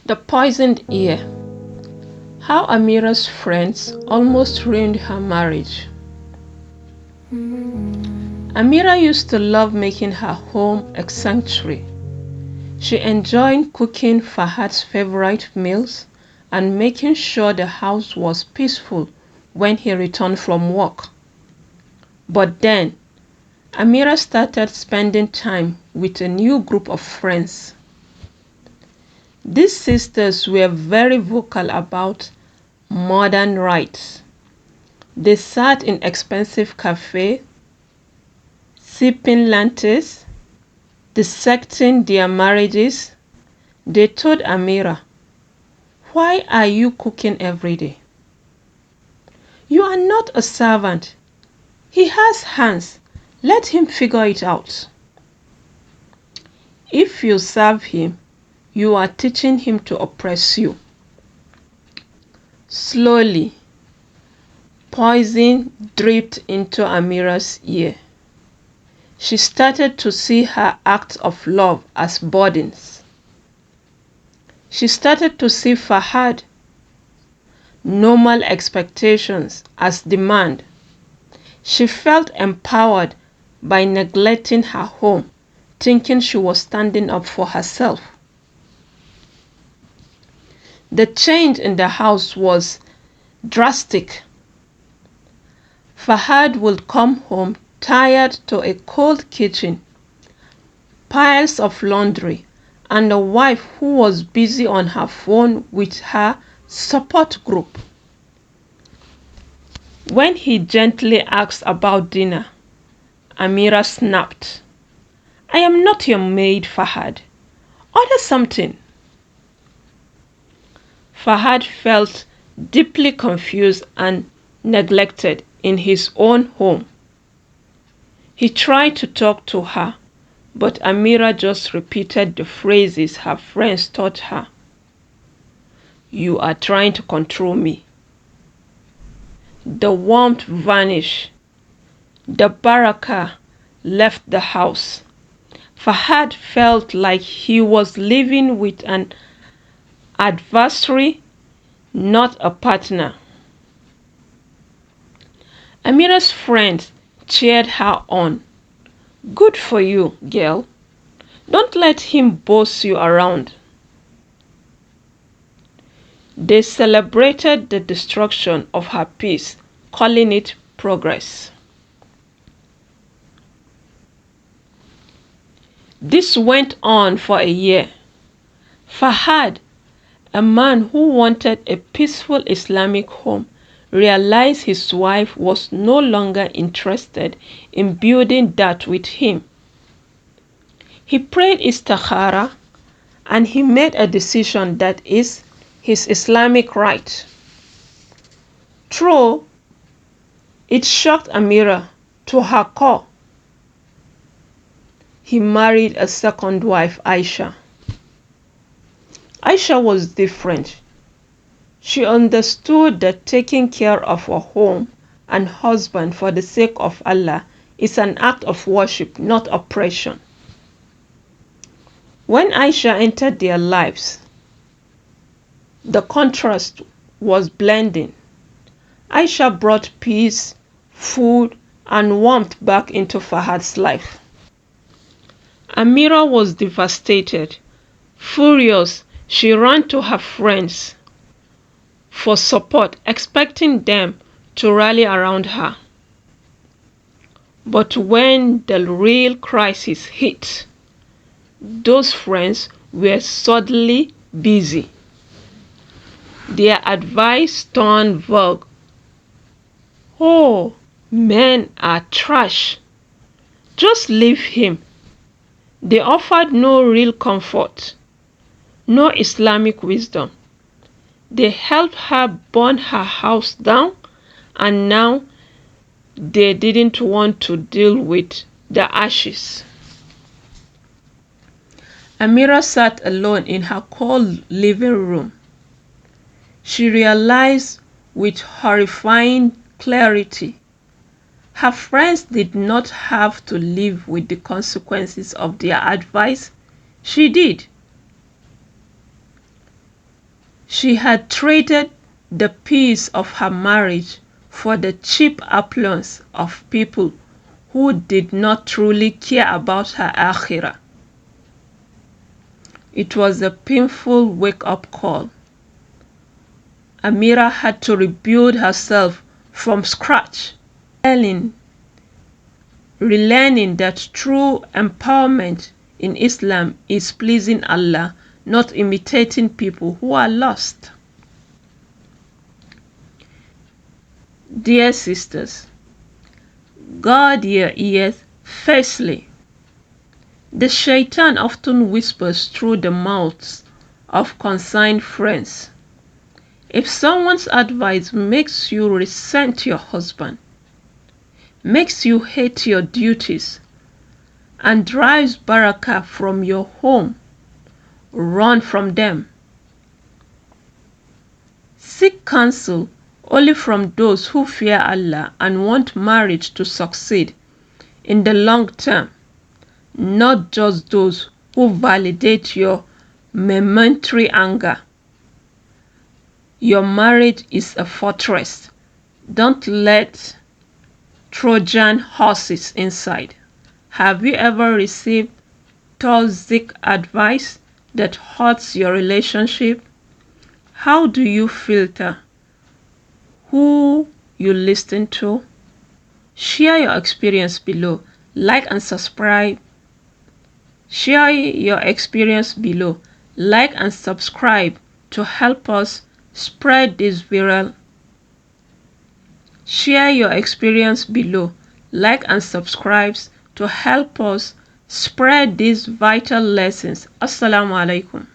The poisoned ear. How Amira's friends almost ruined her marriage. Amira used to love making her home a sanctuary. She enjoyed cooking Fahad's favorite meals and making sure the house was peaceful when he returned from work. But then, Amira started spending time with a new group of friends. These sisters were very vocal about modern rights. They sat in expensive cafes, sipping lattes, dissecting their marriages. They told Amira, "Why are you cooking every day? You are not a servant. He has hands. Let him figure it out. If you serve him, you are teaching him to oppress you." Slowly, poison dripped into Amira's ear. She started to see her acts of love as burdens. She started to see Fahad normal expectations as demand. She felt empowered by neglecting her home, thinking she was standing up for herself. The change in the house was drastic. Fahad would come home tired to a cold kitchen, piles of laundry, and a wife who was busy on her phone with her support group. When he gently asked about dinner, Amira snapped, "I am not your maid, Fahad. Order something." Fahad felt deeply confused and neglected in his own home. He tried to talk to her, but Amira just repeated the phrases her friends taught her. "You are trying to control me." The warmth vanished. The barakah left the house. Fahad felt like he was living with an adversary, not a partner. Amira's friends cheered her on. "Good for you, girl. Don't let him boss you around." They celebrated the destruction of her peace, calling it progress. This went on for a year. Fahad, a man who wanted a peaceful Islamic home, realized his wife was no longer interested in building that with him. He prayed istikhara and he made a decision that is his Islamic right. True, it shocked Amira to her core. He married a second wife, Aisha. Aisha was different. She understood that taking care of a home and husband for the sake of Allah is an act of worship, not oppression. When Aisha entered their lives, the contrast was blending. Aisha brought peace, food, and warmth back into Fahad's life. Amira was devastated. Furious, she ran to her friends for support, expecting them to rally around her. But when the real crisis hit, those friends were suddenly busy. Their advice turned vague. "Oh, men are trash. Just leave him." They offered no real comfort, no Islamic wisdom. They helped her burn her house down, and now they didn't want to deal with the ashes. Amira sat alone in her cold living room. She realized with horrifying clarity her friends did not have to live with the consequences of their advice. She did. She had traded the peace of her marriage for the cheap applause of people who did not truly care about her akhirah. It was a painful wake-up call. Amira had to rebuild herself from scratch, relearning that true empowerment in Islam is pleasing Allah, not imitating people who are lost. Dear sisters, guard your ears. Firstly, the shaitan often whispers through the mouths of concerned friends. If someone's advice makes you resent your husband, makes you hate your duties, and drives barakah from your home, run from them. Seek counsel only from those who fear Allah and want marriage to succeed in the long term, not just those who validate your momentary anger. Your marriage is a fortress. Don't let Trojan horses inside. Have you ever received toxic advice that hurts your relationship? How do you filter who you listen to? Share your experience below. Like and subscribe. Share your experience below. Like and subscribe to help us spread this viral. Share your experience below. Like and subscribe to help us spread these vital lessons. Assalamu alaikum.